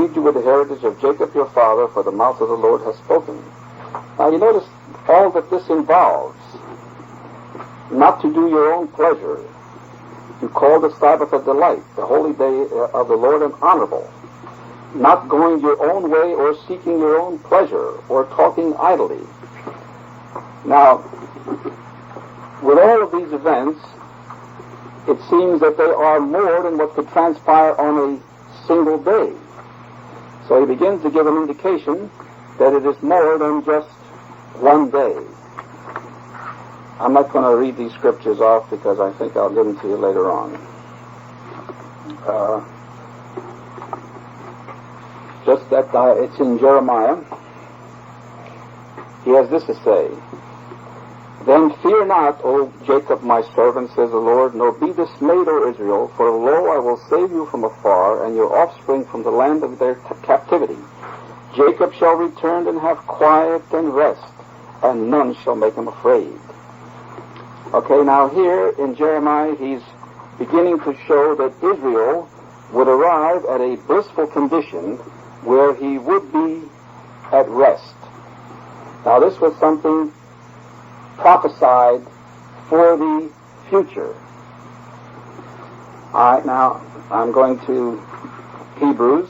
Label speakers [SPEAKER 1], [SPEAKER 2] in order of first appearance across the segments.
[SPEAKER 1] received you with the heritage of Jacob your father, for the mouth of the Lord has spoken. Now you notice all that this involves. Not to do your own pleasure. You call the Sabbath a delight, the holy day of the Lord an honorable. Not going your own way or seeking your own pleasure or talking idly. Now, with all of these events, it seems that they are more than what could transpire on a single day. So he begins to give an indication that it is more than just one day. I'm not going to read these scriptures off because I think I'll give them to you later on. Just that it's in Jeremiah. He has this to say. Then fear not, O Jacob my servant, says the Lord, nor be dismayed, O Israel, for lo, I will save you from afar, and your offspring from the land of their captivity. Jacob shall return and have quiet and rest, and none shall make him afraid. Okay, now here in Jeremiah, he's beginning to show that Israel would arrive at a blissful condition where he would be at rest. Now this was something prophesied for the future. All right, now I'm going to Hebrews.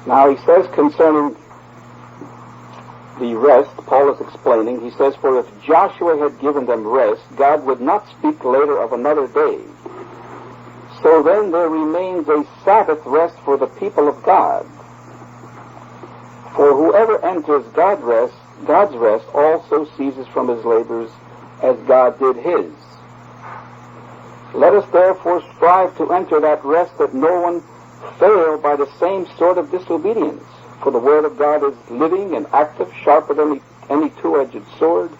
[SPEAKER 1] Now he says concerning the rest, Paul is explaining, he says, for if Joshua had given them rest, God would not speak later of another day. So then there remains a Sabbath rest for the people of God. For whoever enters God's rest also ceases from his labors as God did his. Let us therefore strive to enter that rest, that no one fail by the same sort of disobedience. For the word of God is living and active, sharper than any two-edged sword,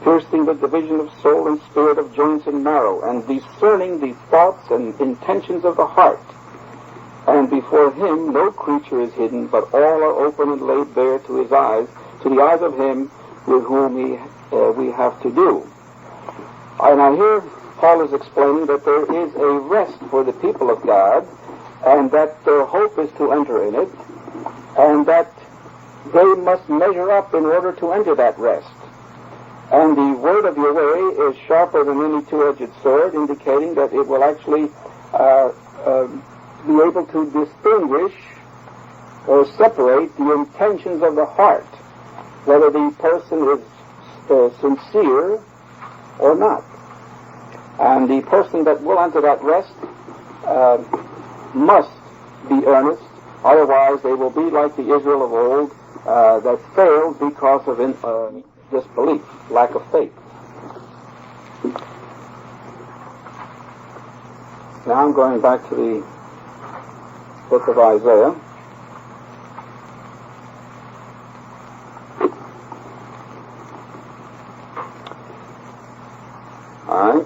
[SPEAKER 1] piercing the division of soul and spirit, of joints and marrow, and discerning the thoughts and intentions of the heart. And before him no creature is hidden, but all are open and laid bare to his eyes, to the eyes of him with whom we have to do. Now here Paul is explaining that there is a rest for the people of God, and that their hope is to enter in it, and that they must measure up in order to enter that rest. And the word of Yahweh is sharper than any two-edged sword, indicating that it will actually be able to distinguish or separate the intentions of the heart, whether the person is sincere or not. And the person that will enter that rest must be earnest, otherwise they will be like the Israel of old that failed because of disbelief, lack of faith. Now I'm going back to the book of Isaiah. All right.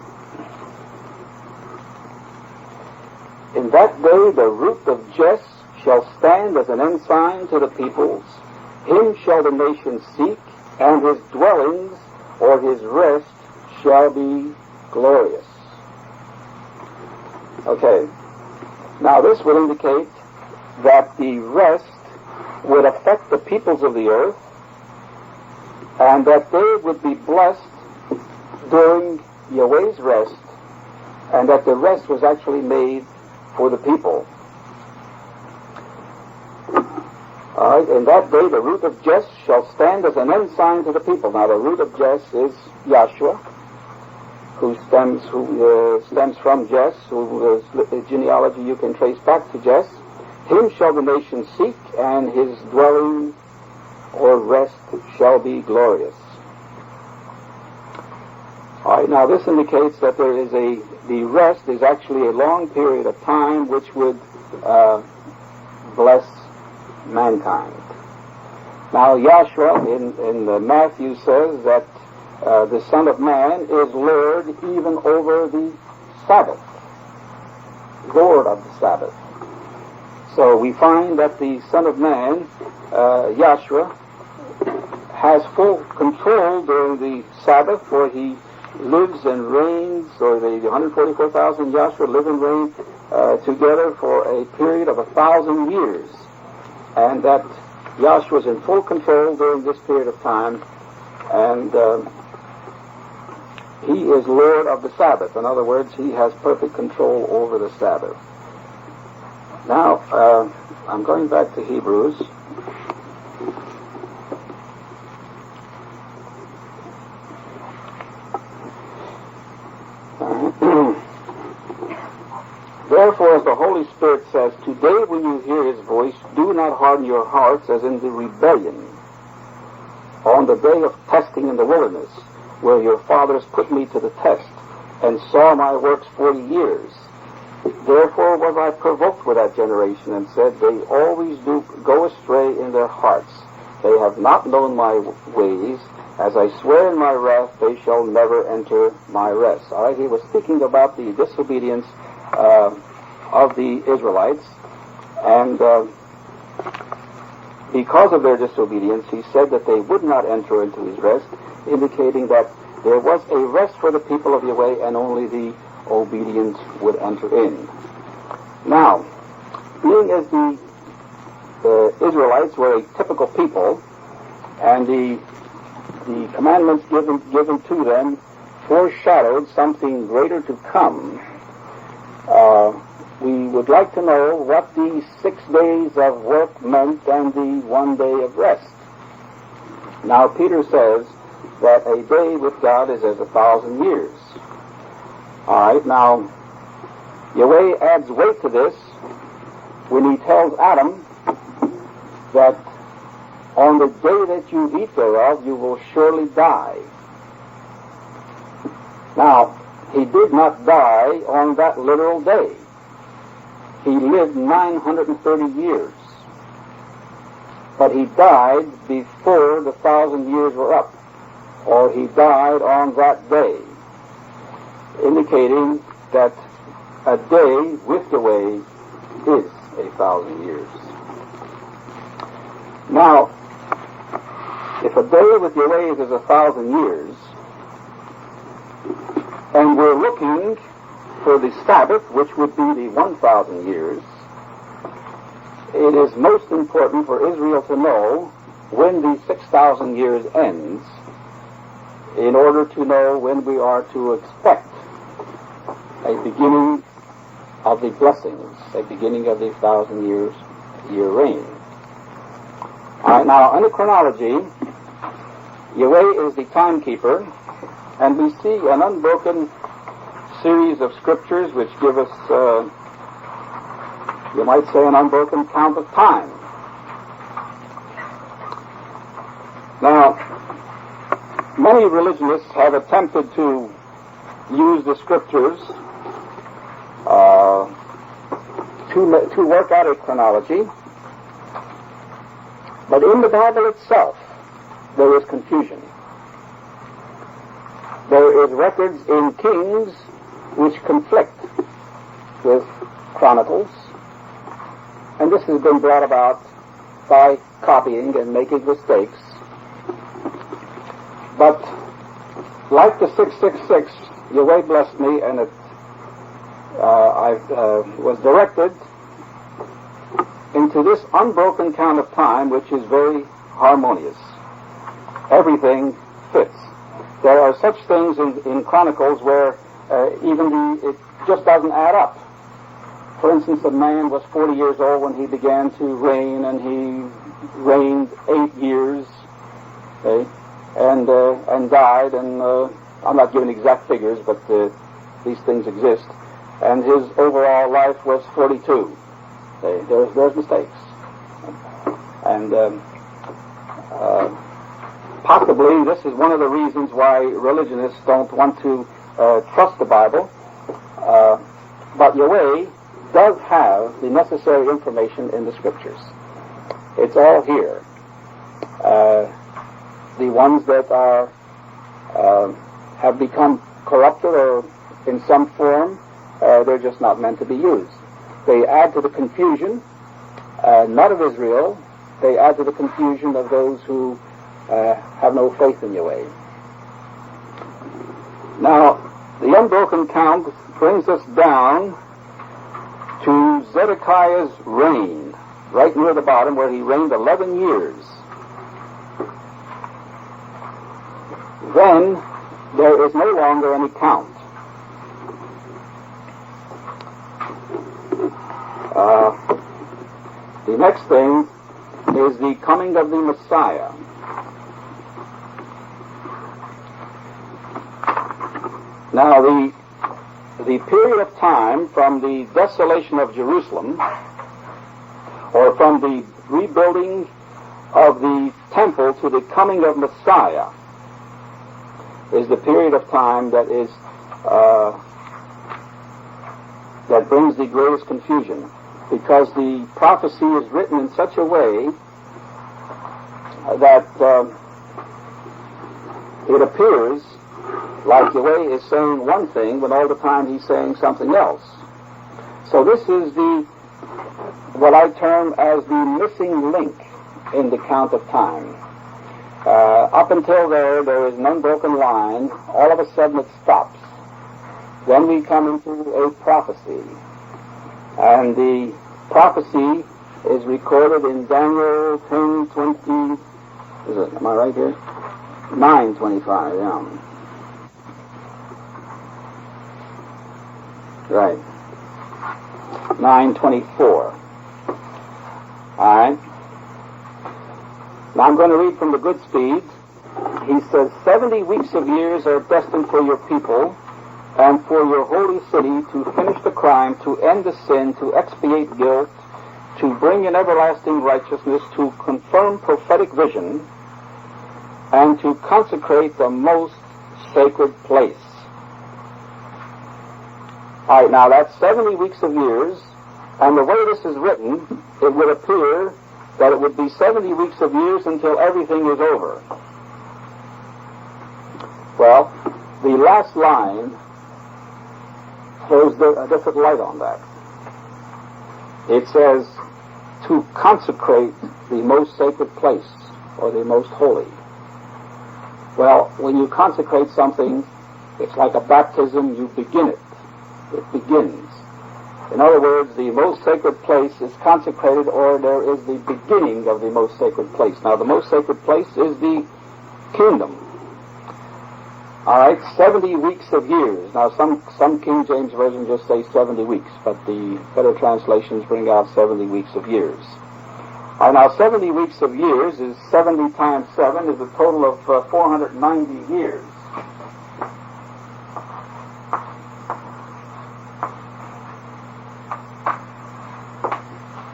[SPEAKER 1] In that day the root of Jesse shall stand as an ensign to the peoples. Him shall the nations seek, and his dwellings or his rest shall be glorious. Okay. Now this would indicate that the rest would affect the peoples of the earth, and that they would be blessed during Yahweh's rest, and that the rest was actually made for the people. All right, in that day the root of Jesse shall stand as an ensign to the people. Now the root of Jesse is Yahshua, who stems from Jesse, whose genealogy you can trace back to Jesse. Him shall the nations seek, and his dwelling or rest shall be glorious. All right, now this indicates that there is the rest is actually a long period of time which would bless mankind. Now Yahshua in Matthew says that the Son of Man is Lord even over the Sabbath, Lord of the Sabbath. So we find that the Son of Man, Yahshua, has full control during the Sabbath, for he lives and reigns, or the 144,000 Yahshua live and reign together for a period of 1,000 years. And that Yahshua is in full control during this period of time, and he is Lord of the Sabbath. In other words, he has perfect control over the Sabbath. Now, I'm going back to Hebrews. Therefore, as the Holy Spirit says, today when you hear his voice, do not harden your hearts as in the rebellion on the day of testing in the wilderness, where your fathers put me to the test and saw my works 40 years. Therefore was I provoked with that generation, and said, they always do go astray in their hearts. They have not known my ways. As I swear in my wrath, they shall never enter my rest. All right, he was speaking about the disobedience of the Israelites, and because of their disobedience, he said that they would not enter into his rest, indicating that there was a rest for the people of Yahweh, and only the obedient would enter in. Now, being as the Israelites were a typical people, and the commandments given to them foreshadowed something greater to come, we would like to know what the 6 days of work meant and the 1 day of rest. Now, Peter says that a day with God is as 1,000 years. All right, now, Yahweh adds weight to this when he tells Adam that on the day that you eat thereof, you will surely die. Now, he did not die on that literal day. He lived 930 years. But he died before the 1,000 years were up, or he died on that day, indicating that a day with Yahweh is 1,000 years. Now, if a day with Yahweh is 1,000 years, and we're looking for the Sabbath, which would be the 1,000 years, it is most important for Israel to know when the 6,000 years ends, in order to know when we are to expect a beginning of the blessings, a beginning of the 1,000 year reign. All right, now, under chronology, Yahweh is the timekeeper, and we see an unbroken series of scriptures which give us, you might say, an unbroken count of time. Now, many religionists have attempted to use the scriptures to work out a chronology, but in the Bible itself, there is confusion. There is records in Kings which conflict with Chronicles, and this has been brought about by copying and making mistakes. But like the 666, Yahweh blessed me, and I was directed into this unbroken count of time, which is very harmonious. Everything fits. There are such things in Chronicles where it just doesn't add up. For instance, a man was 40 years old when he began to reign, and he reigned 8 years, okay, and died, and I'm not giving exact figures, but these things exist. And his overall life was 42. Okay, there's mistakes. And possibly this is one of the reasons why religionists don't want to trust the Bible. But Yahweh does have the necessary information in the Scriptures. It's all here. The ones that are have become corrupted or in some form, they're just not meant to be used. They add to the confusion, not of Israel, they add to the confusion of those who have no faith in Yahweh. Now, the unbroken count brings us down to Zedekiah's reign, right near the bottom, where he reigned 11 years. Then there is no longer any count. The next thing is the coming of the Messiah. Now, the period of time from the desolation of Jerusalem, or from the rebuilding of the temple to the coming of Messiah, is the period of time that is that brings the greatest confusion, because the prophecy is written in such a way that it appears like Yahweh is saying one thing when all the time he's saying something else. So this is what I term as the missing link in the count of time. Up until there is an unbroken line. All of a sudden it stops. Then we come into a prophecy. And the prophecy is recorded in Daniel 10:20. Am I right here? 9:25, yeah. Right. 9:24. All right. Now I'm going to read from the Good Speed. He says, 70 weeks of years are destined for your people and for your holy city to finish the crime, to end the sin, to expiate guilt, to bring in everlasting righteousness, to confirm prophetic vision, and to consecrate the most sacred place. All right, now that's 70 weeks of years, and the way this is written, it would appear that it would be 70 weeks of years until everything is over. Well, the last line throws a different light on that. It says, to consecrate the most sacred place, or the most holy. Well, when you consecrate something, it's like a baptism, you begin it. It begins. In other words, the most sacred place is consecrated, or there is the beginning of the most sacred place. Now, the most sacred place is the kingdom. All right, 70 weeks of years. Now, some King James Version just say 70 weeks, but the better translations bring out 70 weeks of years. All right, now, 70 weeks of years is 70 times 7 is a total of 490 years.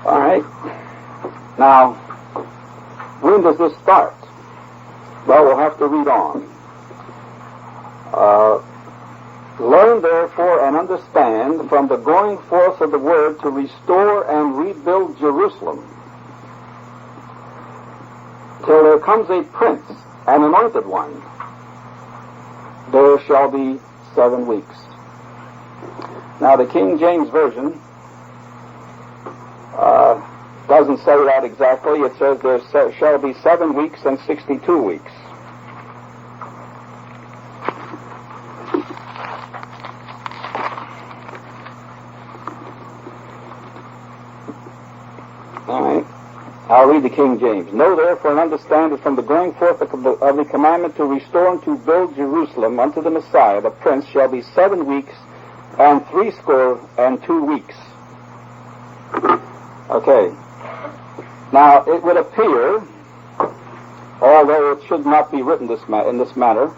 [SPEAKER 1] All right. Now, when does this start? Well, we'll have to read on. Learn therefore and understand from the going forth of the word to restore and rebuild Jerusalem, till there comes a prince, an anointed one. There shall be 7 weeks. Now, the King James Version doesn't say that exactly. It says there shall be 7 weeks and 62 weeks. All right. I'll read the King James. Know therefore and understand that from the going forth of the commandment to restore and to build Jerusalem unto the Messiah, the Prince, shall be 7 weeks and 62 weeks. Okay. Now, it would appear, although it should not be written in this manner,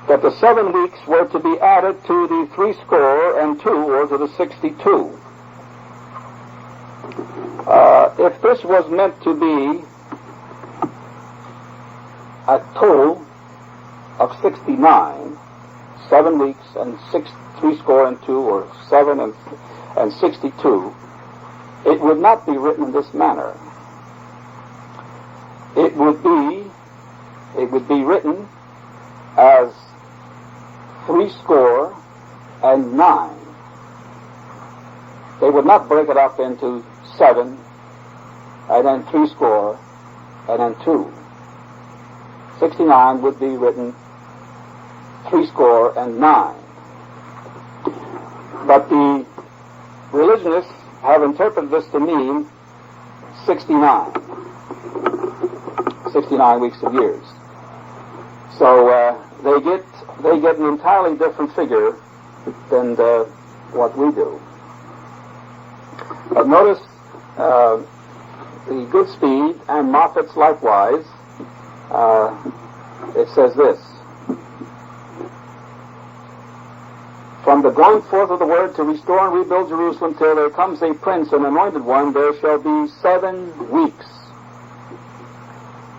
[SPEAKER 1] that the 7 weeks were to be added to the 62, or to the 62. If this was meant to be a total of 69, 7 weeks and 62, or 7 and 62, it would not be written in this manner. It would be written as 69. They would not break it up into 7 and then 60, and then 2. 69 would be written 69. But the religionists have interpreted this to mean 69. 69 weeks of years. So they get an entirely different figure than what we do. But notice the Goodspeed and Moffat's likewise. It says this: from the going forth of the word to restore and rebuild Jerusalem till there comes a prince, an anointed one, there shall be 7 weeks.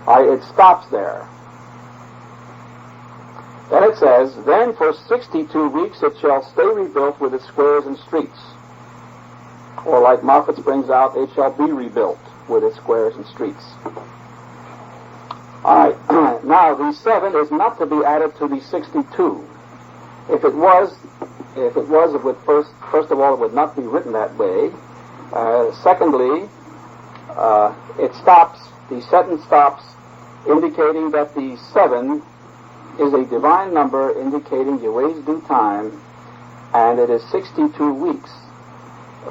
[SPEAKER 1] It stops there. Then it says, then for 62 weeks it shall stay rebuilt with its squares and streets. Or like Moffat's brings out, it shall be rebuilt with its squares and streets. All right. Now, the 7 is not to be added to the 62. If it was, it would first of all, it would not be written that way. Secondly, it stops, the sentence stops, indicating that the 7 is a divine number indicating Yahweh's due time, and it is 62 weeks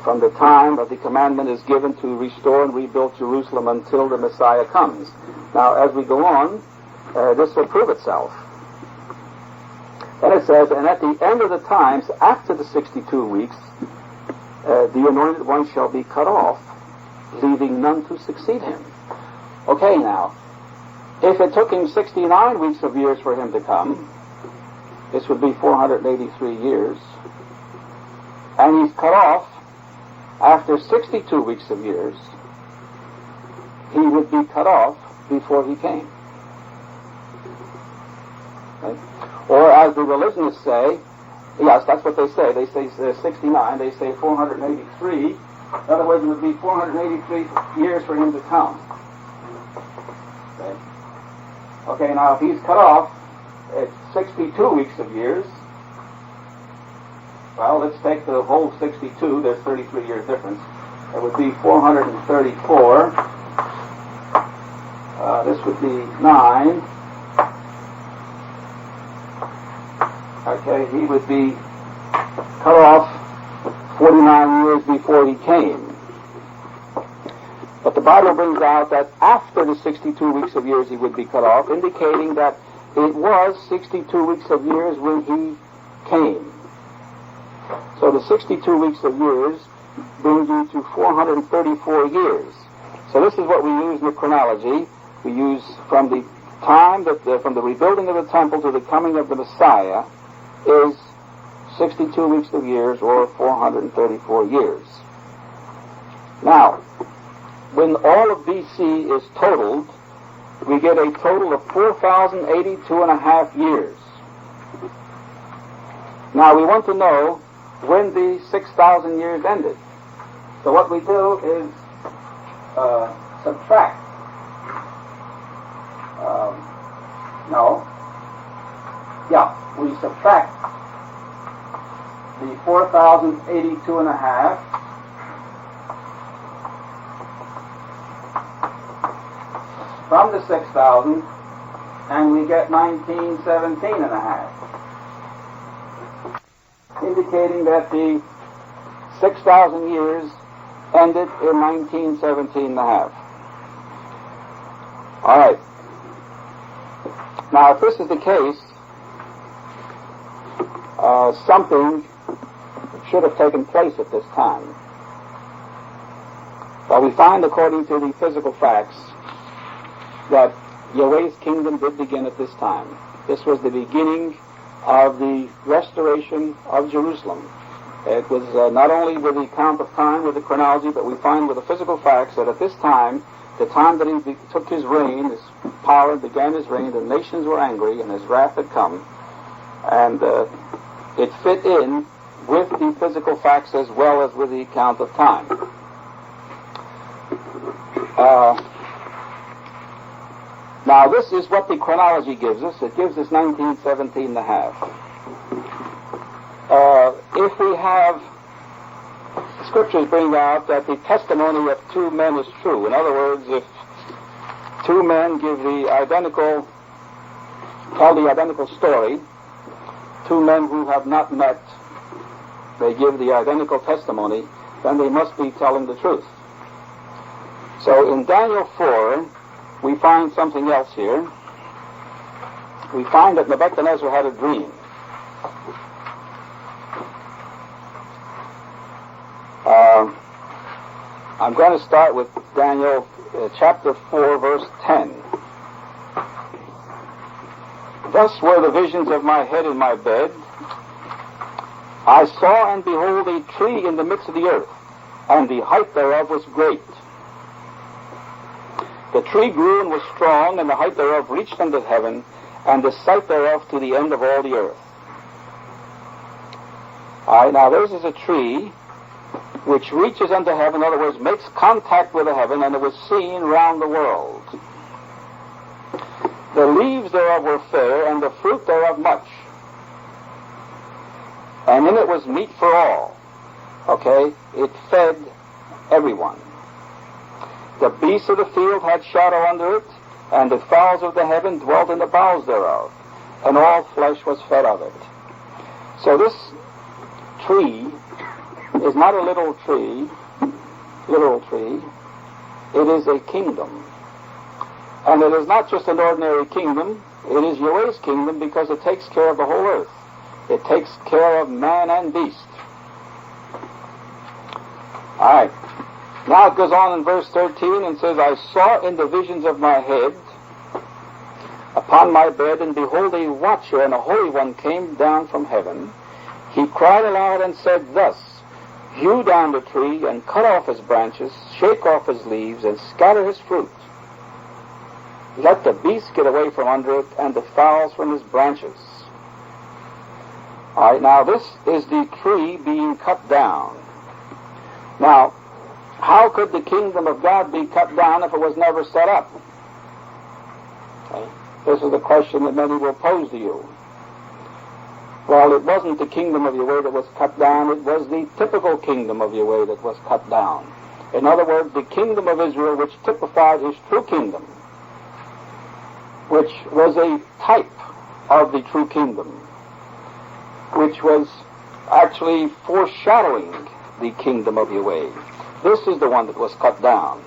[SPEAKER 1] from the time of the commandment is given to restore and rebuild Jerusalem until the Messiah comes. Now, as we go on, this will prove itself. Then it says, and at the end of the times, after the 62 weeks, the anointed one shall be cut off, leaving none to succeed him. Okay, now, if it took him 69 weeks of years for him to come, this would be 483 years, and he's cut off after 62 weeks of years, he would be cut off before he came. Okay? Or as the religionists say, yes, that's what they say. They say 69, they say 483. In other words, it would be 483 years for him to come. Okay? Okay, now if he's cut off at 62 weeks of years, well, let's take the whole 62. There's 33 years difference. It would be 434. This would be 9. Okay, he would be cut off 49 years before he came. But the Bible brings out that after the 62 weeks of years he would be cut off, indicating that it was 62 weeks of years when he came. So the 62 weeks of years brings you to 434 years. So this is what we use in the chronology. We use from the time from the rebuilding of the temple to the coming of the Messiah is 62 weeks of years, or 434 years. Now, when all of BC is totaled, we get a total of 4,082 and a half years. Now, we want to know when the 6,000 years ended. So what we do is subtract. We subtract the 4,082 and a half from the 6,000, and we get 1917 and a half, indicating that the 6,000 years ended in 1917 and a half. All right. Now, if this is the case, something should have taken place at this time. Well, we find, according to the physical facts, that Yahweh's kingdom did begin at this time. This was the beginning of the restoration of Jerusalem. It was not only with the count of time, with the chronology, but we find with the physical facts that at this time, the time that he took his reign, his power began his reign, the nations were angry and his wrath had come. And it fit in with the physical facts as well as with the account of time. Now, this is what the chronology gives us. It gives us 1917 and a half. If we have Scriptures bring out that the testimony of two men is true. In other words, if two men tell the identical story, two men who have not met, they give the identical testimony, then they must be telling the truth. So in Daniel 4, we find something else here. We find that Nebuchadnezzar had a dream. I'm going to start with Daniel chapter 4, verse 10. Thus were the visions of my head in my bed. I saw and behold a tree in the midst of the earth, and the height thereof was great. The tree grew and was strong, and the height thereof reached unto heaven, and the sight thereof to the end of all the earth. All right, now this is a tree which reaches unto heaven, in other words, makes contact with the heaven, and it was seen round the world. The leaves thereof were fair, and the fruit thereof much. And in it was meat for all. Okay? It fed everyone. The beasts of the field had shadow under it, and the fowls of the heaven dwelt in the boughs thereof, and all flesh was fed of it. So this tree is not a literal tree. It is a kingdom. And it is not just an ordinary kingdom, it is Yahweh's kingdom, because it takes care of the whole earth. It takes care of man and beast. All right. Now it goes on in verse 13 and says, I saw in the visions of my head upon my bed, and behold, a watcher and a holy one came down from heaven. He cried aloud and said thus, hew down the tree, and cut off his branches, shake off his leaves, and scatter his fruit. Let the beasts get away from under it, and the fowls from his branches. All right, now this is the tree being cut down. Now, how could the kingdom of God be cut down if it was never set up? Okay. This is the question that many will pose to you. Well, it wasn't the kingdom of Yahweh that was cut down, it was the typical kingdom of Yahweh that was cut down. In other words, the kingdom of Israel, which typified his true kingdom, which was a type of the true kingdom, which was actually foreshadowing the kingdom of Yahweh. This is the one that was cut down.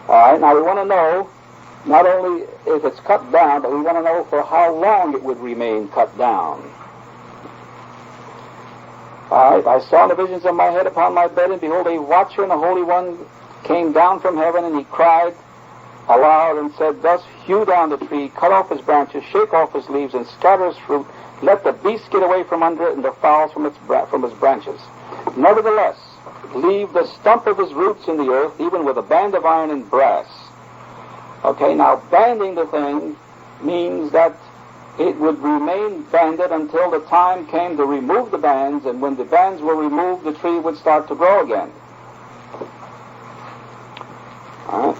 [SPEAKER 1] All right, now we want to know not only if it's cut down, but we want to know for how long it would remain cut down. All right, I saw in the visions of my head upon my bed, and behold, a watcher and a holy one came down from heaven, and he cried aloud and said thus, hew down the tree, cut off his branches, shake off his leaves, and scatter his fruit. Let the beasts get away from under it, and the fowls from his branches. Nevertheless, leave the stump of his roots in the earth, even with a band of iron and brass. Okay, now banding the thing means that it would remain banded until the time came to remove the bands, and when the bands were removed, the tree would start to grow again. All right.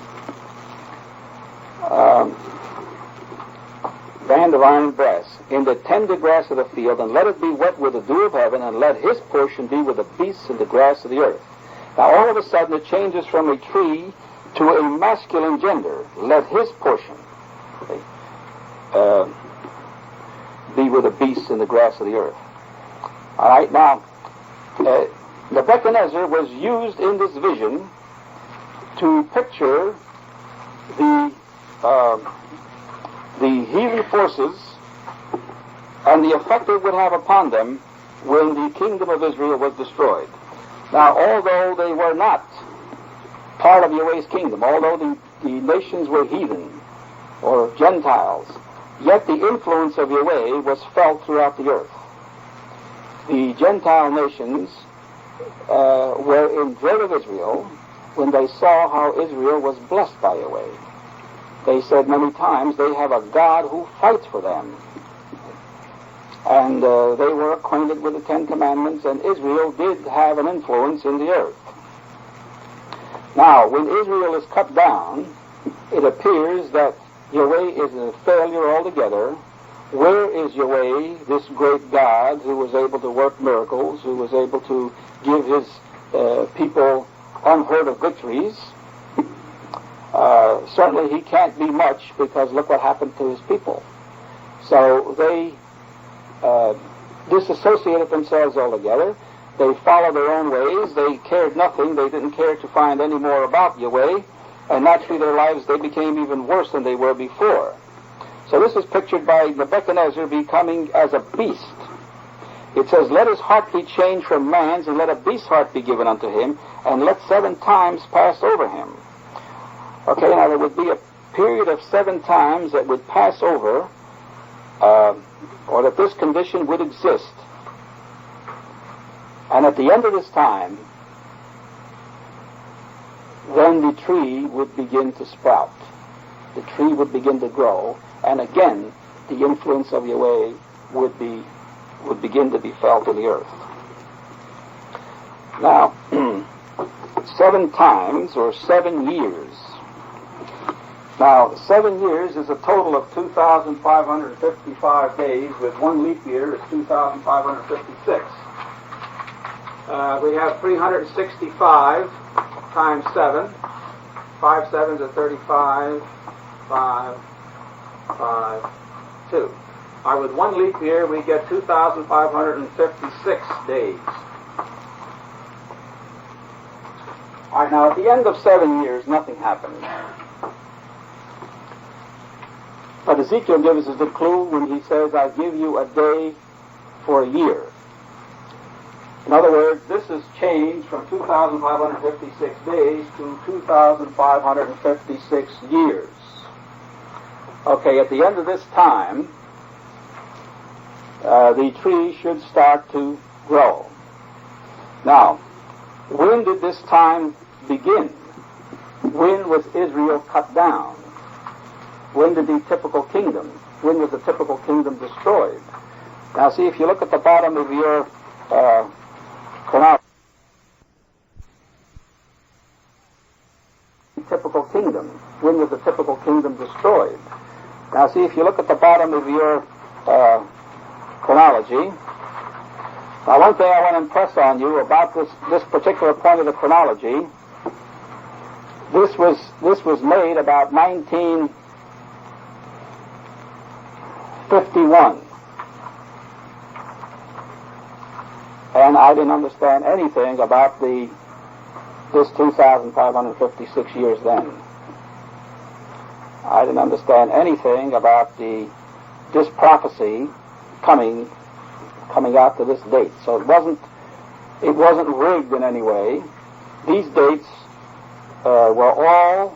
[SPEAKER 1] Band of iron and brass, in the tender grass of the field, and let it be wet with the dew of heaven, and let his portion be with the beasts and the grass of the earth. Now all of a sudden it changes from a tree to a masculine gender. Let his portion be with the beasts and the grass of the earth. All right, now Nebuchadnezzar was used in this vision to picture the heathen forces and the effect it would have upon them when the kingdom of Israel was destroyed. Now, although they were not part of Yahweh's kingdom, although the nations were heathen or Gentiles, yet the influence of Yahweh was felt throughout the earth. The Gentile nations were in dread of Israel when they saw how Israel was blessed by Yahweh. They said many times they have a God who fights for them. And they were acquainted with the Ten Commandments, and Israel did have an influence in the earth. Now, when Israel is cut down, it appears that Yahweh is a failure altogether, where is Yahweh, this great God who was able to work miracles, who was able to give his people unheard of victories? Certainly he can't be much, because look what happened to his people. So they disassociated themselves altogether. They followed their own ways. They cared nothing. They didn't care to find any more about Yahweh. And naturally their lives, they became even worse than they were before. So this is pictured by Nebuchadnezzar becoming as a beast. It says, let his heart be changed from man's, and let a beast's heart be given unto him, and let 7 times pass over him. Okay, now there would be a period of 7 times that would pass over, or that this condition would exist. And at the end of this time, then the tree would begin to sprout. The tree would begin to grow, and again, the influence of Yahweh would begin to be felt in the earth. Now, 7 times, or 7 years. Now, 7 years is a total of 2,555 days, with 1 leap year is 2,556. We have 365 times 7. 5 sevens are 35, 5, 5, 2. All right, with 1 leap year, we get 2,556 days. All right, now at the end of 7 years, nothing happened. But Ezekiel gives us the clue when he says, I'll give you a day for a year. In other words, this has changed from 2,556 days to 2,556 years. Okay, at the end of this time, the tree should start to grow. Now, when did this time begin? When was Israel cut down? When did the typical kingdom? When was the typical kingdom destroyed? Now, see, if you look at the bottom of your chronology, typical kingdom. When was the typical kingdom destroyed? Now, see, if you look at the bottom of your chronology. Now, one thing I want to impress on you about this particular point of the chronology. This was made about 1951, and I didn't understand anything about this 2,556 years then. I didn't understand anything about this prophecy coming out to this date. So it wasn't rigged in any way. These dates were all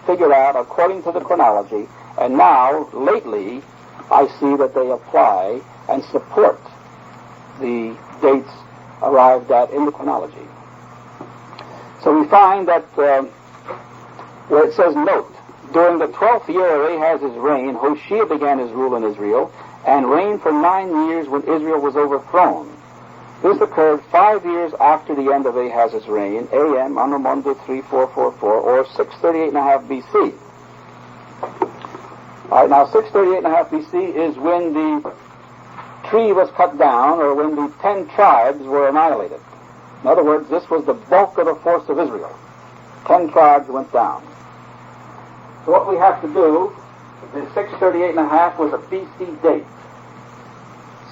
[SPEAKER 1] figured out according to the chronology, and now lately I see that they apply and support the dates arrived at in the chronology. So we find that where it says, note, during the 12th year of Ahaz's reign, Hoshea began his rule in Israel, and reigned for 9 years when Israel was overthrown. This occurred 5 years after the end of Ahaz's reign, AM, Anno Mundi 3444, or 638.5 BC. All right, now 638.5 BC is when the tree was cut down, or when the 10 tribes were annihilated. In other words, this was the bulk of the force of Israel. 10 tribes went down. So what we have to do, the 638.5 was a BC date.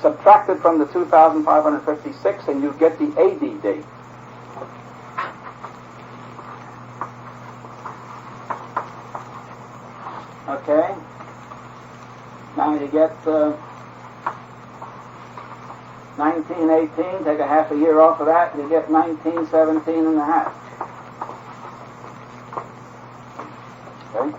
[SPEAKER 1] Subtracted from the 2,556, and you get the AD date. Okay? Now you get 1918, take a half a year off of that, and you get 1917.5. Okay?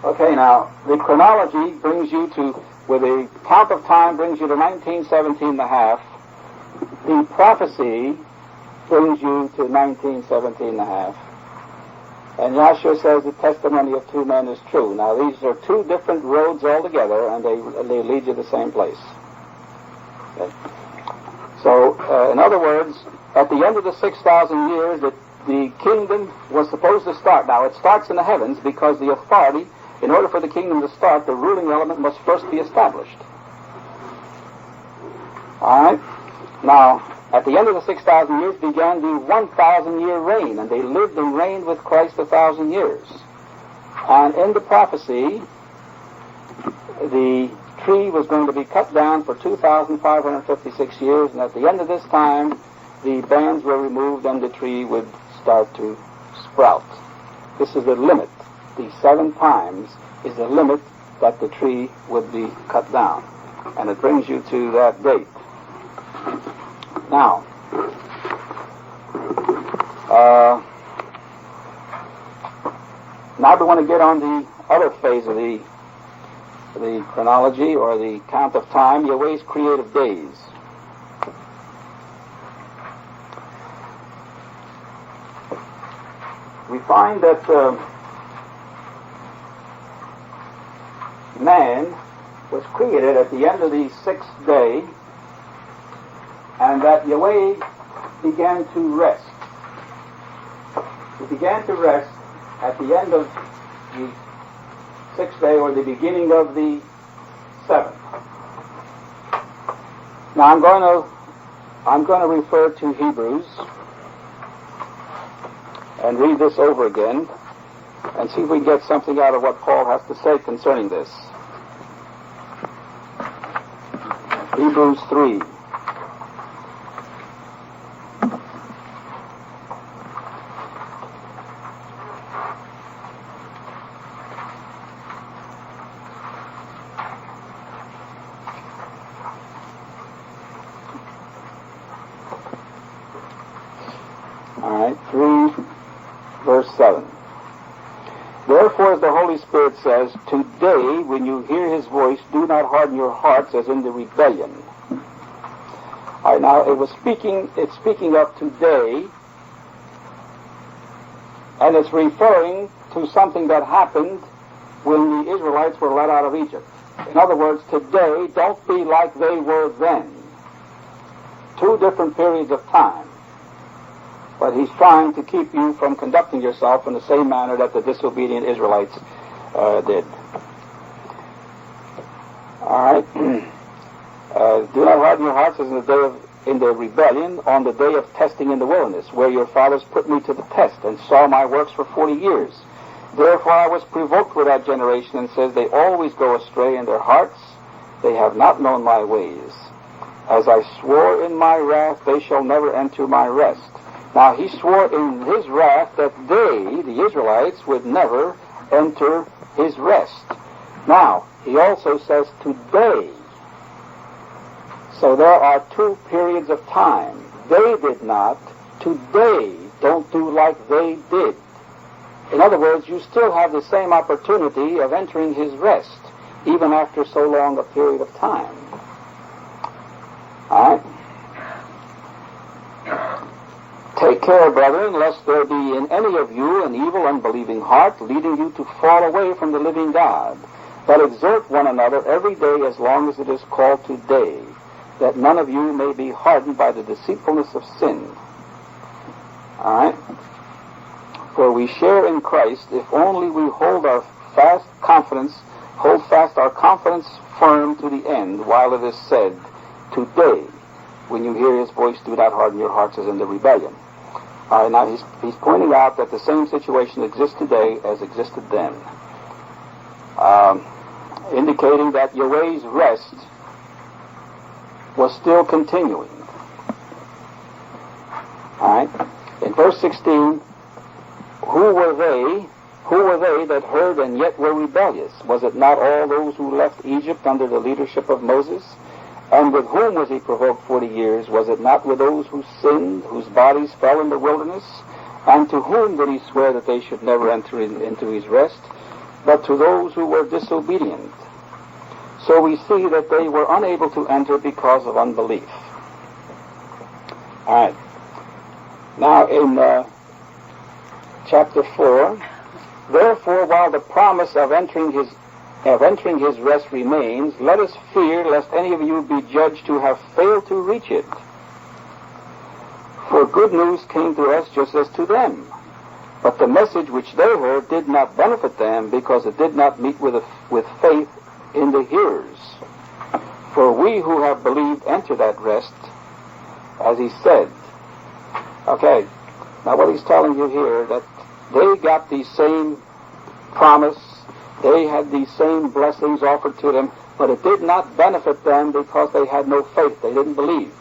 [SPEAKER 1] Okay, now, the chronology brings you to, with a count of time, brings you to 1917.5. The prophecy brings you to 1917.5. And Yahshua says the testimony of 2 men is true. Now, these are 2 different roads altogether, and they lead you to the same place. Okay. So, in other words, at the end of the 6,000 years, the kingdom was supposed to start. Now, it starts in the heavens because the authority in order for the kingdom to start, the ruling element must first be established. All right? Now, at the end of the 6,000 years began the 1,000-year reign, and they lived and reigned with Christ 1,000 years. And in the prophecy, the tree was going to be cut down for 2,556 years, and at the end of this time, the bands were removed and the tree would start to sprout. This is the limit. The 7 times is the limit that the tree would be cut down. And it brings you to that date. Now, now we want to get on the other phase of the chronology, or the count of time, Yahweh's creative days. We find that man was created at the end of the 6th day, and that Yahweh began to rest. He began to rest at the end of the 6th day, or the beginning of the 7th. Now I'm going to refer to Hebrews and read this over again and see if we get something out of what Paul has to say concerning this. Hebrews 3. All right, 3, verse 7. Therefore, as the Holy Spirit says, today, when you hear his voice, do not harden your hearts as in the rebellion. All right, now it's speaking of today, and it's referring to something that happened when the Israelites were let out of Egypt. In other words, today, don't be like they were then. 2 different periods of time. But he's trying to keep you from conducting yourself in the same manner that the disobedient Israelites did. All right. Do not harden your hearts as in the rebellion, on the day of testing in the wilderness, where your fathers put me to the test and saw my works for 40 years. Therefore I was provoked with that generation, and says, they always go astray in their hearts. They have not known my ways. As I swore in my wrath, they shall never enter my rest. Now, he swore in his wrath that they, the Israelites, would never enter his rest. Now, he also says today. So there are 2 periods of time. They did not. Today, don't do like they did. In other words, you still have the same opportunity of entering his rest, even after so long a period of time. All right? Take care, brethren, lest there be in any of you an evil, unbelieving heart, leading you to fall away from the living God. But exhort one another every day as long as it is called today, that none of you may be hardened by the deceitfulness of sin. All right? For we share in Christ if only we hold fast our confidence firm to the end, while it is said, today, when you hear his voice, do not harden your hearts as in the rebellion. All right, now he's pointing out that the same situation exists today as existed then, indicating that Yahweh's rest was still continuing. All right, in verse 16, who were they that heard and yet were rebellious? Was it not all those who left Egypt under the leadership of Moses? And with whom was he provoked 40 years? Was it not with those who sinned, whose bodies fell in the wilderness? And to whom did he swear that they should never enter into his rest? But to those who were disobedient. So we see that they were unable to enter because of unbelief. All right. Now in chapter 4, therefore, while the promise of entering his rest remains, let us fear lest any of you be judged to have failed to reach it. For good news came to us just as to them. But the message which they heard did not benefit them, because it did not meet with faith in the hearers. For we who have believed enter that rest, as he said. Okay, now what he's telling you here, that they got the same promise, they had these same blessings offered to them, but it did not benefit them because they had no faith, they didn't believe.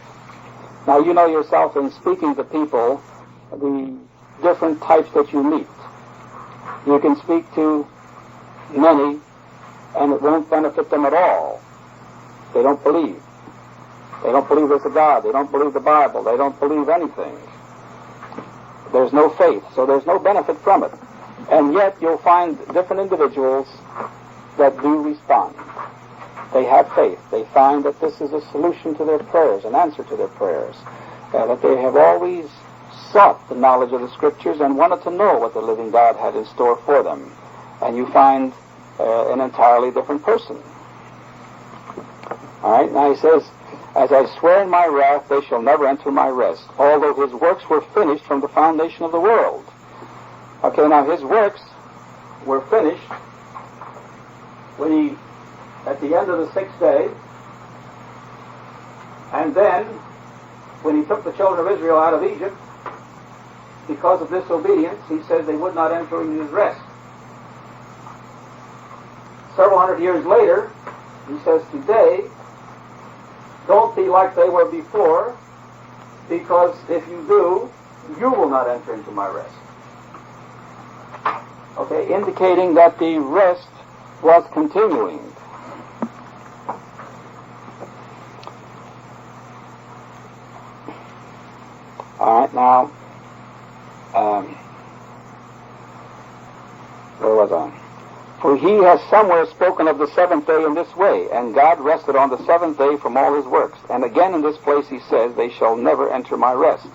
[SPEAKER 1] Now you know yourself, in speaking to people, the different types that you meet. You can speak to many, and it won't benefit them at all. They don't believe. They don't believe there's a God. They don't believe the Bible. They don't believe anything. There's no faith, so there's no benefit from it. And yet you'll find different individuals that do respond. They have faith. They find that this is a solution to their prayers, an answer to their prayers. That they have always sought the knowledge of the Scriptures and wanted to know what the living God had in store for them. And you find an entirely different person. All right, now he says, as I swear in my wrath, they shall never enter my rest, although his works were finished from the foundation of the world. Okay, now his works were finished when he, at the end of the sixth day, and then when he took the children of Israel out of Egypt, because of disobedience, he says they would not enter into his rest. Several hundred years later, he says, today, don't be like they were before, because if you do, you will not enter into my rest. Okay, indicating that the rest was continuing. All right, now, where was I? For he has somewhere spoken of the seventh day in this way, and God rested on the seventh day from all his works. And again in this place he says, they shall never enter my rest.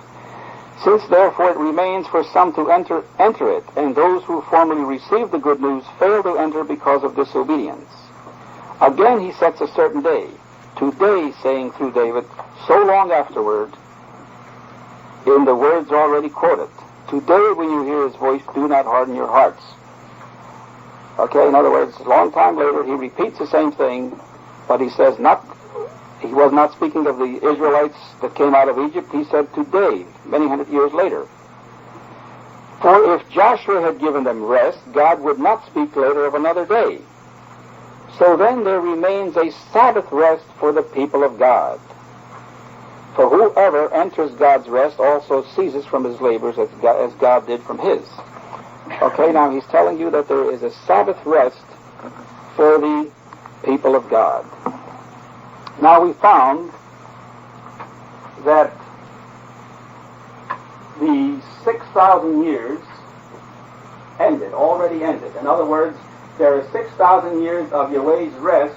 [SPEAKER 1] Since therefore it remains for some to enter it, and those who formerly received the good news fail to enter because of disobedience. Again he sets a certain day, today, saying through David, so long afterward, in the words already quoted, today when you hear his voice, do not harden your hearts. Okay, in other words, a long time later, he repeats the same thing, but he says he was not speaking of the Israelites that came out of Egypt. He said today, many hundred years later. For if Joshua had given them rest, God would not speak later of another day. So then there remains a Sabbath rest for the people of God. For whoever enters God's rest also ceases from his labors as God did from his. Okay, now he's telling you that there is a Sabbath rest for the people of God. Now we found that the 6,000 years already ended. In other words, there are 6,000 years of Yahweh's rest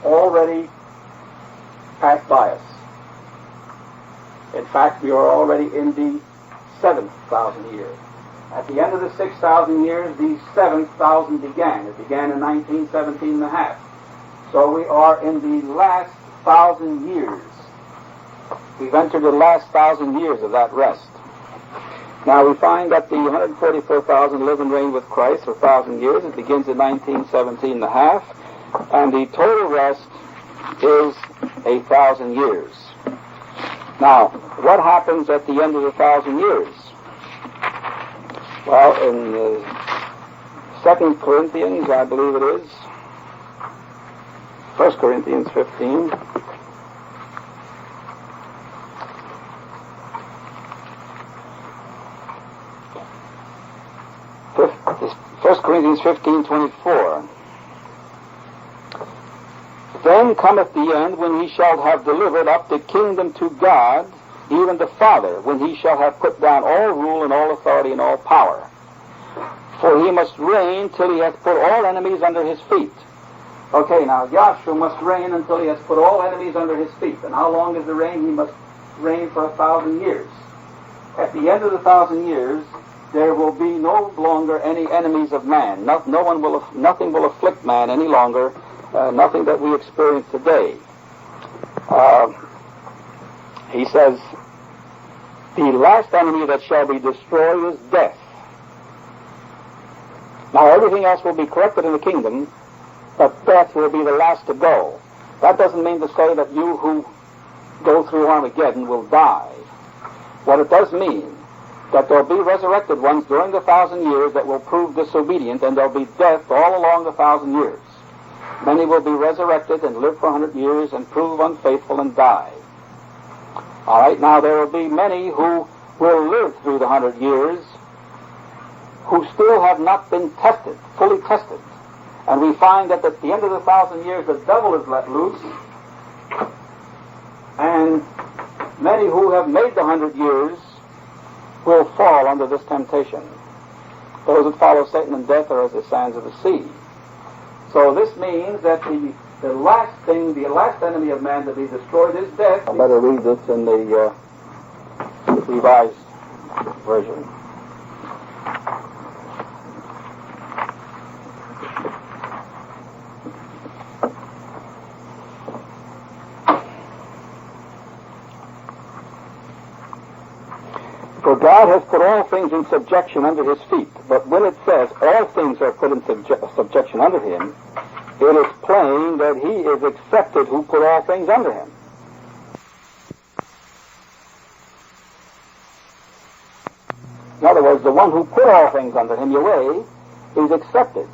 [SPEAKER 1] already passed by us. In fact, we are already in the 7,000 year. At the end of the 6,000 years, the 7,000 began. It began in 1917 and a half. So we are in the last 1,000 years. We've entered the last 1,000 years of that rest. Now we find that the 144,000 live and reign with Christ for 1,000 years. It begins in 1917 and a half. And the total rest is 1,000 years. Now, what happens at the end of the 1,000 years? Well, in 2 Corinthians, I believe it is, 1 Corinthians 15, 1 Corinthians 15:24. Then cometh the end, when he shall have delivered up the kingdom to God, even the Father, when he shall have put down all rule and all authority and all power. For he must reign till he hath put all enemies under his feet. Okay, now Yahshua must reign until he has put all enemies under his feet. And how long is the reign? He must reign for 1,000 years. At the end of the 1,000 years, there will be no longer any enemies of man. Nothing will afflict man any longer. Nothing that we experience today. He says, the last enemy that shall be destroyed is death. Now everything else will be corrected in the kingdom, but death will be the last to go. That doesn't mean to say that you who go through Armageddon will die. What it does mean, that there'll be resurrected ones during the 1,000 years that will prove disobedient, and there'll be death all along the 1,000 years. Many will be resurrected and live for 100 years and prove unfaithful and die. All right, now there will be many who will live through the 100 years who still have not been tested, fully tested. And we find that at the end of the 1,000 years, the devil is let loose, and many who have made the 100 years will fall under this temptation. Those that follow Satan and death are as the sands of the sea. So this means that the last thing, the last enemy of man to be destroyed is death. I better read this in the Revised Version. For God has put all things in subjection under his feet. But when it says all things are put in subjection under him, it is plain that he is accepted who put all things under him. In other words, the one who put all things under him, Yahweh, is accepted.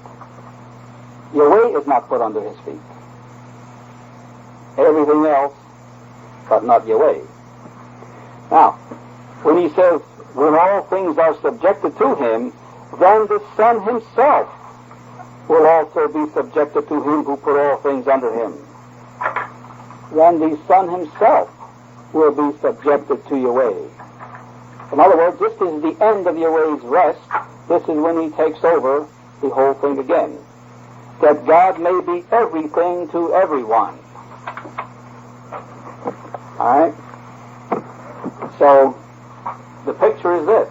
[SPEAKER 1] Yahweh is not put under his feet. Everything else, but not Yahweh. Now, when he says, when all things are subjected to him, then the Son himself will also be subjected to him who put all things under him. Then the Son himself will be subjected to Yahweh. In other words, this is the end of Yahweh's rest. This is when he takes over the whole thing again. That God may be everything to everyone. All right? So, the picture is this,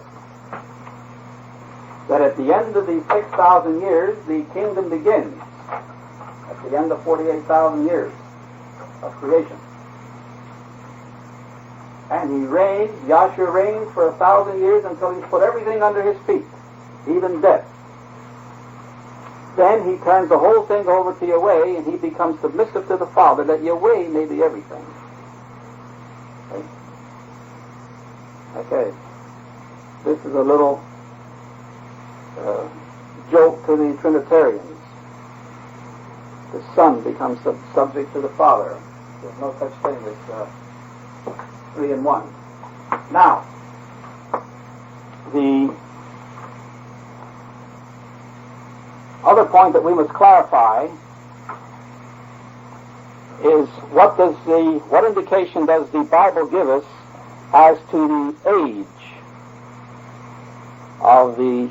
[SPEAKER 1] that at the end of the 6,000 years, the kingdom begins. At the end of 48,000 years of creation. And he reigns, Yahshua reigns for 1,000 years until he's put everything under his feet, even death. Then he turns the whole thing over to Yahweh, and he becomes submissive to the Father, that Yahweh may be everything. Okay. This is a little joke to the Trinitarians. The Son becomes subject to the Father. There's no such thing as 3 in 1. Now, the other point that we must clarify is what indication does the Bible give us as to the age of the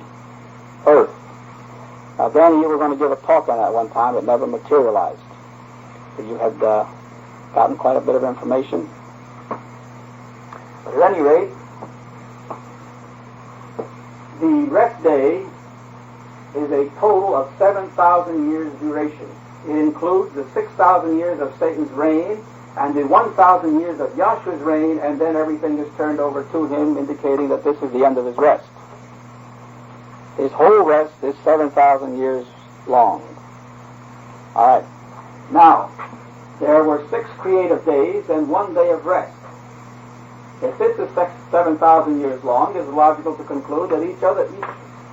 [SPEAKER 1] earth? Now, Danny, you were going to give a talk on that one time. It never materialized. But you had gotten quite a bit of information. But at any rate, the rest day is a total of 7,000 years duration. It includes the 6,000 years of Satan's reign and the 1,000 years of Yahshua's reign, and then everything is turned over to him, indicating that this is the end of his rest. His whole rest is 7,000 years long. All right. Now, there were 6 creative days and 1 day of rest. If this is 7,000 years long, it's logical to conclude that each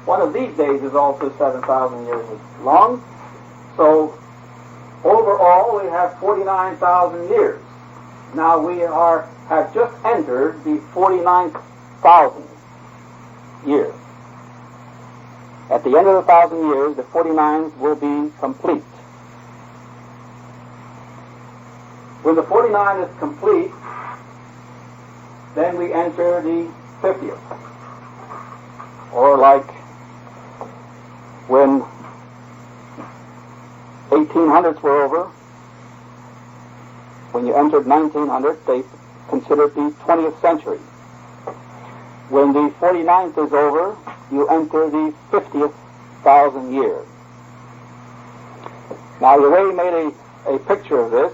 [SPEAKER 1] one of these days is also 7,000 years long. So, overall, we have 49,000 years. Now we have just entered the 49,000 years. At the end of the 1,000 years, the 49 will be complete. When the 49 is complete, then we enter the 50th. Or like when 1800s were over, when you entered 1900, they considered the 20th century. When the 49th is over, you enter the 50th 1,000 years. Now, Yahweh made a picture of this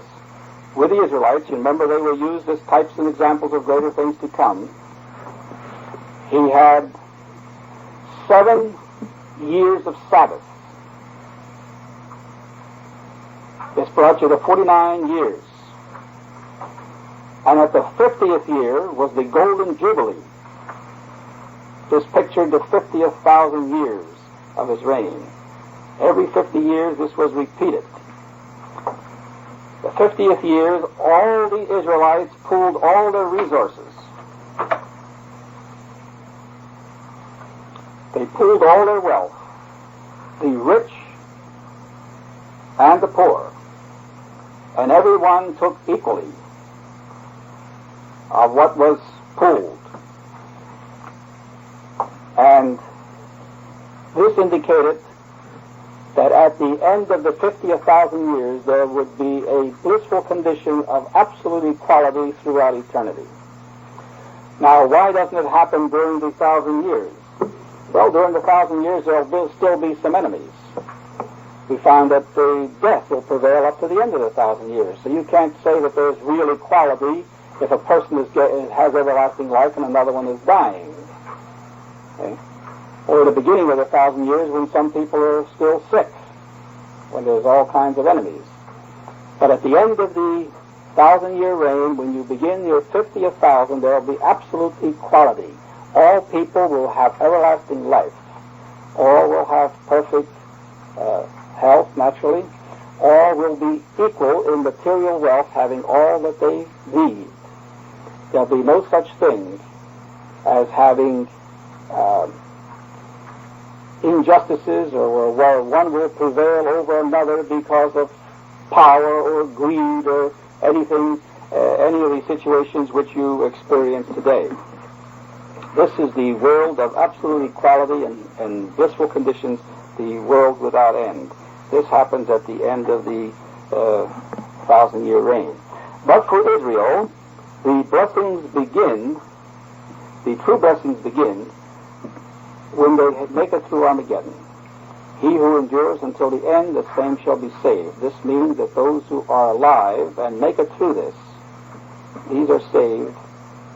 [SPEAKER 1] with the Israelites. You remember they were used as types and examples of greater things to come. He had 7 years of Sabbath. This brought you to 49 years. And at the 50th year was the Golden Jubilee. This pictured the 50th thousand years of his reign. Every 50 years this was repeated. The 50th year, all the Israelites pooled all their resources. They pooled all their wealth, the rich and the poor, and everyone took equally of what was pooled. And this indicated that at the end of the 50th thousand years there would be a blissful condition of absolute equality throughout eternity. Now, why doesn't it happen during the 1,000 years? Well, during the 1,000 years there will still be some enemies. We found that the death will prevail up to the end of the 1,000 years. So you can't say that there's real equality if a person has everlasting life and another one is dying. Okay? Or at the beginning of the 1,000 years when some people are still sick, when there's all kinds of enemies. But at the end of the 1,000-year reign, when you begin your 50th thousand, there will be absolute equality. All people will have everlasting life. All will have perfect health, naturally. All will be equal in material wealth, having all that they need. There'll be no such thing as having injustices or where one will prevail over another because of power or greed or anything, any of these situations which you experience today. This is the world of absolute equality and blissful conditions, the world without end. This happens at the end of the 1,000-year reign. But for Israel, the blessings begin, the true blessings begin, when they make it through Armageddon. He who endures until the end, the same shall be saved. This means that those who are alive and make it through this, these are saved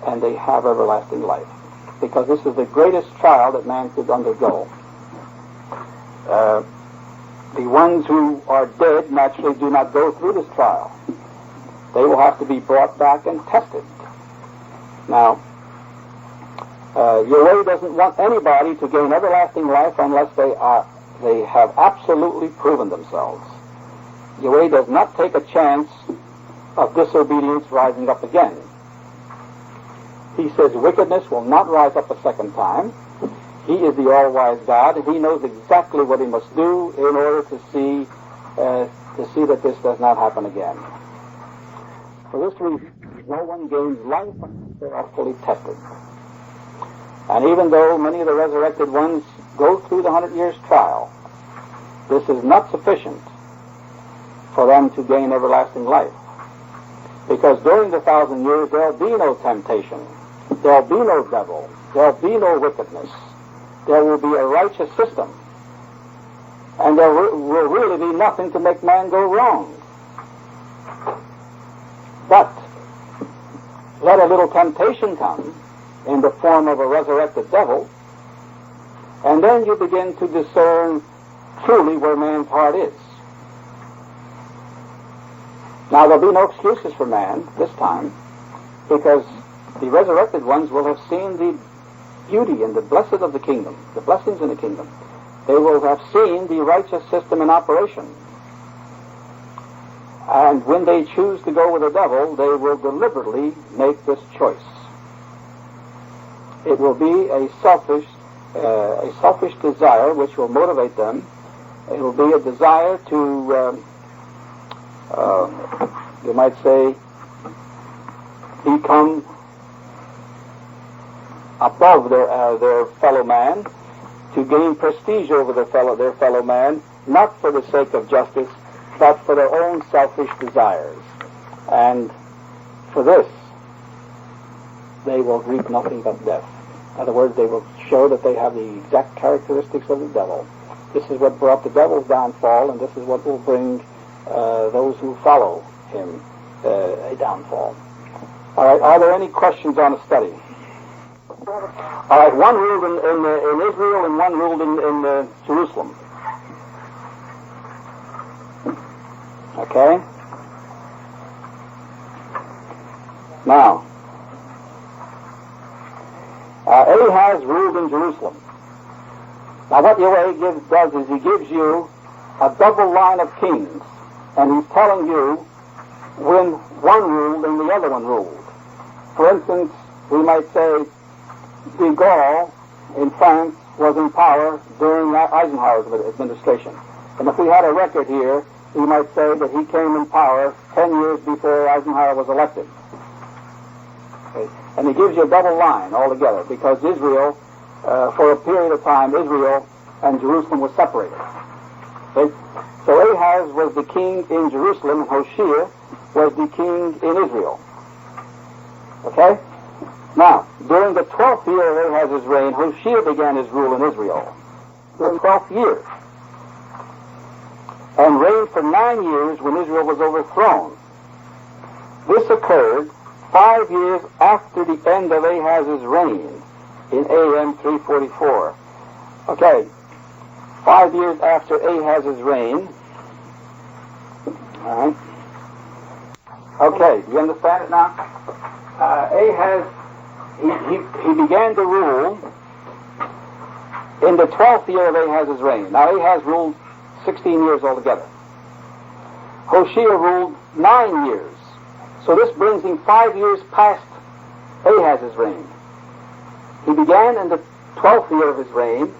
[SPEAKER 1] and they have everlasting life. Because this is the greatest trial that man could undergo. The ones who are dead naturally do not go through this trial. They will have to be brought back and tested. Now, Yahweh doesn't want anybody to gain everlasting life unless they have absolutely proven themselves. Yahweh does not take a chance of disobedience rising up again. He says wickedness will not rise up a second time. He is the all-wise God, and he knows exactly what he must do in order to see that this does not happen again. For this reason, no one gains life until they are fully tested. And even though many of the resurrected ones go through the 100 years trial, this is not sufficient for them to gain everlasting life. Because during the 1,000 years, there will be no temptation. There will be no devil. There will be no wickedness. There will be a righteous system. And there will really be nothing to make man go wrong. But let a little temptation come in the form of a resurrected devil, and then you begin to discern truly where man's heart is. Now, there'll be no excuses for man this time, because the resurrected ones will have seen the beauty and the blessed of the kingdom, the blessings in the kingdom. They will have seen the righteous system in operation. And when they choose to go with the devil, they will deliberately make this choice. It will be a selfish desire which will motivate them. It will be a desire to, you might say, become above their fellow man, to gain prestige over their fellow man, not for the sake of justice, but for their own selfish desires. And for this, they will reap nothing but death. In other words, they will show that they have the exact characteristics of the devil. This is what brought the devil's downfall, and this is what will bring those who follow him a downfall. All right, are there any questions on the study? All right, one ruled in Israel and one ruled in Jerusalem. Okay? Now, Ahaz ruled in Jerusalem. Now what Yahweh does is he gives you a double line of kings, and he's telling you when one ruled and the other one ruled. For instance, we might say de Gaulle in France was in power during Eisenhower's administration. And if we had a record here, we might say that he came in power 10 years before Eisenhower was elected. Okay. And he gives you a double line altogether, because Israel, for a period of time, Israel and Jerusalem was separated. Okay. So Ahaz was the king in Jerusalem, and Hoshea was the king in Israel. Okay? Now, during the 12th year of Ahaz's reign, Hoshea began his rule in Israel. The 12th year. And reigned for 9 years when Israel was overthrown. This occurred 5 years after the end of Ahaz's reign in AM 344. Okay, 5 years after Ahaz's reign. All right. Okay, do you understand it now? Ahaz, he began to rule in the 12th year of Ahaz's reign. Now, Ahaz ruled 16 years altogether. Hoshea ruled 9 years. So this brings him 5 years past Ahaz's reign. He began in the 12th year of his reign,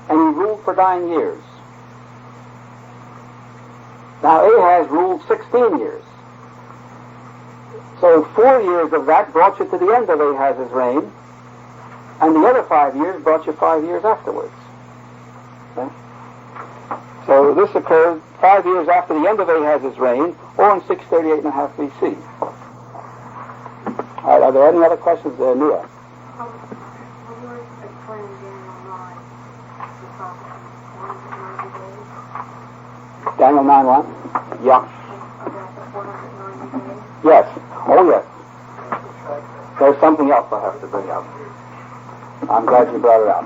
[SPEAKER 1] and he ruled for 9 years. Now Ahaz ruled 16 years. So 4 years of that brought you to the end of Ahaz's reign, and the other 5 years brought you 5 years afterwards. Okay? So this occurred 5 years after the end of Ahaz's reign, or in 638.5 BC. All right, are there any other questions there, Nia? Daniel 9 what? Yeah. Yes. Oh, yes. There's something else I have to bring up. I'm glad you brought it up.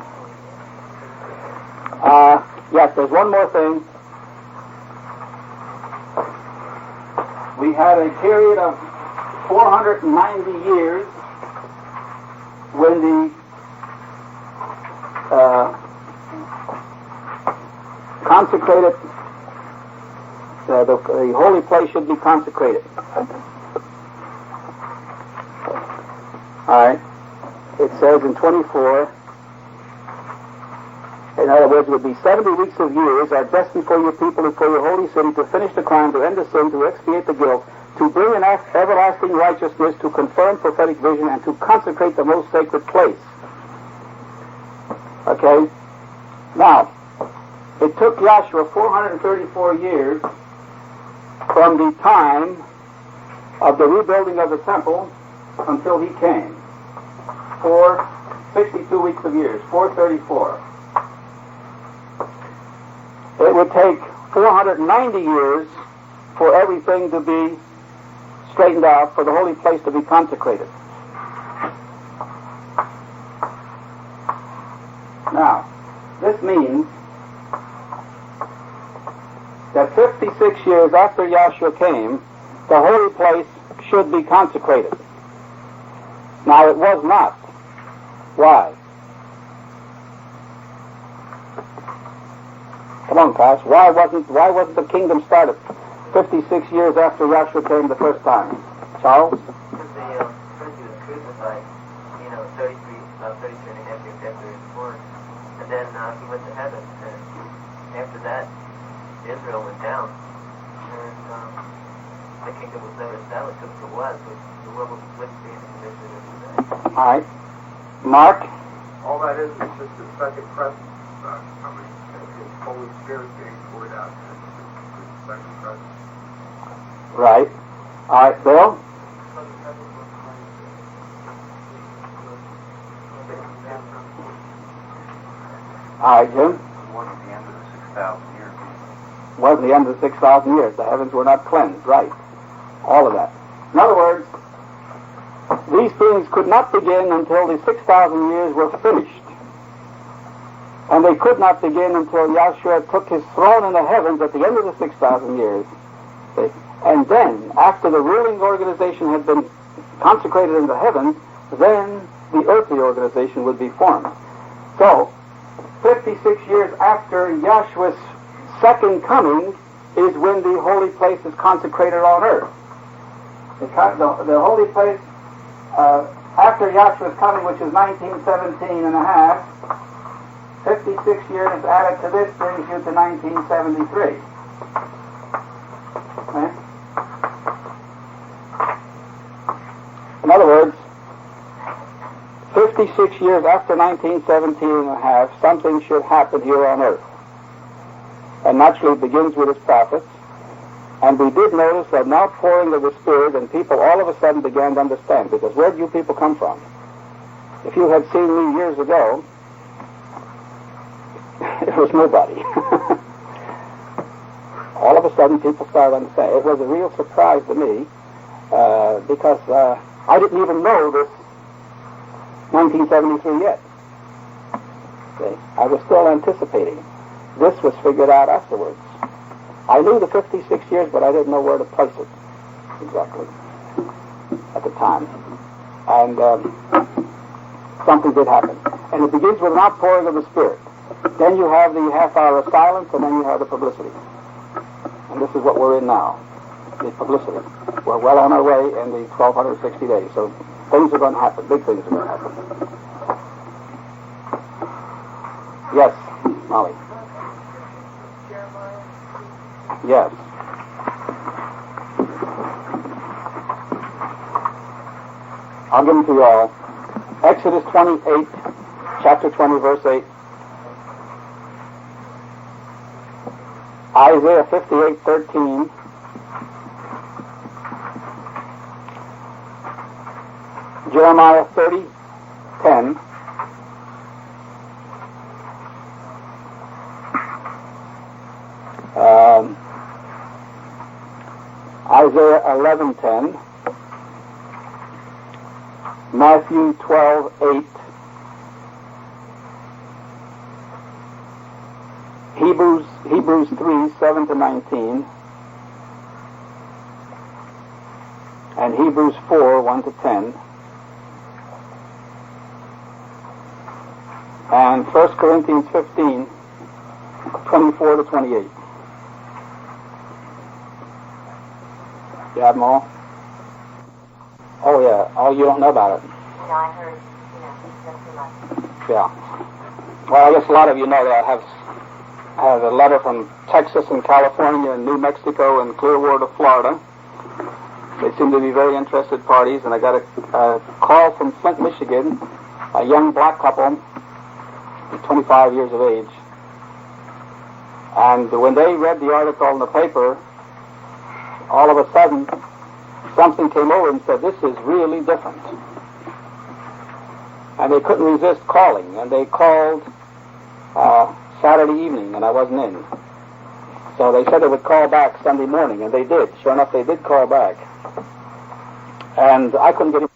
[SPEAKER 1] Yes, there's one more thing. We had a period of 490 years when the consecrated, the holy place should be consecrated. All right. It says in 24, in other words, it would be 70 weeks of years are destined for your people and for your holy city to finish the crime, to end the sin, to expiate the guilt, to bring an everlasting righteousness, to confirm prophetic vision, and to consecrate the most sacred place. Okay? Now, it took Joshua 434 years from the time of the rebuilding of the temple until he came. 62 weeks of years, 434. It would take 490 years for everything to be straightened out, for the holy place to be consecrated. Now, this means that 56 years after Joshua came, the holy place should be consecrated. Now, it was not. Why? Come on, Cass. Why wasn't the kingdom started 56 years after Joshua came the first time? Charles?
[SPEAKER 2] Because first he was crucified, 33 and a half years after he was born. And then he went to heaven. And after that, Israel went down. And the kingdom was never established because it was. The world wouldn't be in the condition it is today.
[SPEAKER 1] All right. Mark?
[SPEAKER 3] All that is just the second presence. His Holy Spirit being poured out. It's the second presence.
[SPEAKER 1] Right. All right, Bill? All right, Jim?
[SPEAKER 3] It wasn't the end of the 6,000 years.
[SPEAKER 1] It wasn't the end of the 6,000 years. The heavens were not cleansed. Right. All of that. In other words, these things could not begin until the 6,000 years were finished. And they could not begin until Yahshua took his throne in the heavens at the end of the 6,000 years. See? And then, after the ruling organization had been consecrated in the heavens, then the earthly organization would be formed. So, 56 years after Yahshua's second coming is when the holy place is consecrated on earth. The holy place, after Yahshua's coming, which is 1917 and a half, 56 years added to this brings you to 1973. Okay? In other words, 56 years after 1917 and a half, something should happen here on earth. And naturally it begins with his prophets. And we did notice an outpouring of the Spirit, and people all of a sudden began to understand, because where do you people come from? If you had seen me years ago, it was nobody. All of a sudden people started to understand. It was a real surprise to me, because I didn't even know this 1973 yet. See? I was still anticipating. This was figured out afterwards. I knew the 56 years, but I didn't know where to place it exactly at the time. And something did happen. And it begins with an outpouring of the Spirit. Then you have the half hour of silence, and then you have the publicity. And this is what we're in now, the publicity. We're well on our way in the 1260 days. So things are going to happen. Big things are going to happen. Yes, Molly. Yes. I'll give them to you all. Exodus 28, chapter 20, verse 8. Isaiah 58:13. Jeremiah 30:10. Isaiah 11:10, Matthew 12:8, Hebrews 3:7-19, and Hebrews 4:1-10, and 1 Corinthians 15:24-28. You have them all? Oh, yeah. Oh, you don't know about it?
[SPEAKER 4] No, I heard, that's too much.
[SPEAKER 1] Yeah. Well, I guess a lot of you know that I have a letter from Texas and California and New Mexico and Clearwater, Florida. They seem to be very interested parties, and I got a call from Flint, Michigan, a young black couple, 25 years of age. And when they read the article in the paper, all of a sudden, something came over and said, this is really different. And they couldn't resist calling, and they called Saturday evening, and I wasn't in. So they said they would call back Sunday morning, and they did. Sure enough, they did call back. And I couldn't get